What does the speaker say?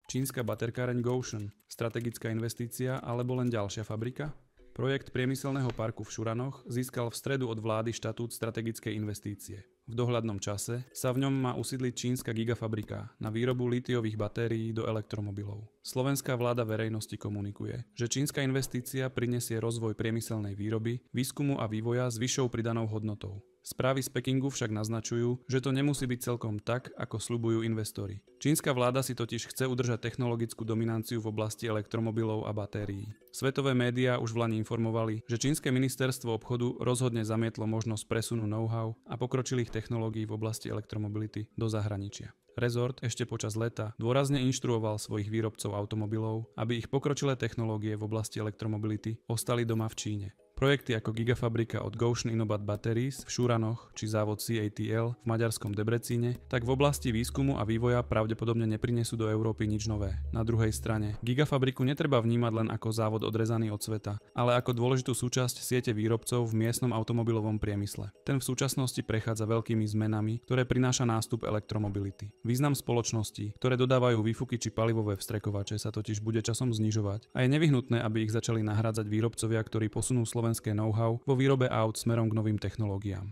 Čínska baterkáreň Gotion, strategická investícia alebo len ďalšia fabrika? Projekt priemyselného parku v Šuranoch získal v stredu od vlády štatút strategickej investície. V dohľadnom čase sa v ňom má usídliť čínska gigafabrika na výrobu lítiových batérií do elektromobilov. Slovenská vláda verejnosti komunikuje, že čínska investícia prinesie rozvoj priemyselnej výroby, výskumu a vývoja s vyššou pridanou hodnotou. Správy z Pekingu však naznačujú, že to nemusí byť celkom tak, ako sľubujú investori. Čínska vláda si totiž chce udržať technologickú dominanciu v oblasti elektromobilov a batérií. Svetové médiá už v lani informovali, že čínske ministerstvo obchodu rozhodne zamietlo možnosť presunu know-how a pokročilých technológií v oblasti elektromobility do zahraničia. Rezort ešte počas leta dôrazne inštruoval svojich výrobcov automobilov, aby ich pokročilé technológie v oblasti elektromobility ostali doma v Číne. Projekty ako gigafabrika od Gotion Inobat Batteries v Šuranoch či závod CATL v maďarskom Debrecíne tak v oblasti výskumu a vývoja pravdepodobne neprinesú do Európy nič nové. Na druhej strane, gigafabriku netreba vnímať len ako závod odrezaný od sveta, ale ako dôležitú súčasť siete výrobcov v miestnom automobilovom priemysle. Ten v súčasnosti prechádza veľkými zmenami, ktoré prináša nástup elektromobility. Význam spoločností, ktoré dodávajú výfuky či palivové vstrekovače, sa totiž bude časom znižovať a je nevyhnutné, aby ich začali nahrádzať výrobcovia, ktorí posunú slovenské know-how vo výrobe aut smerom k novým technológiám.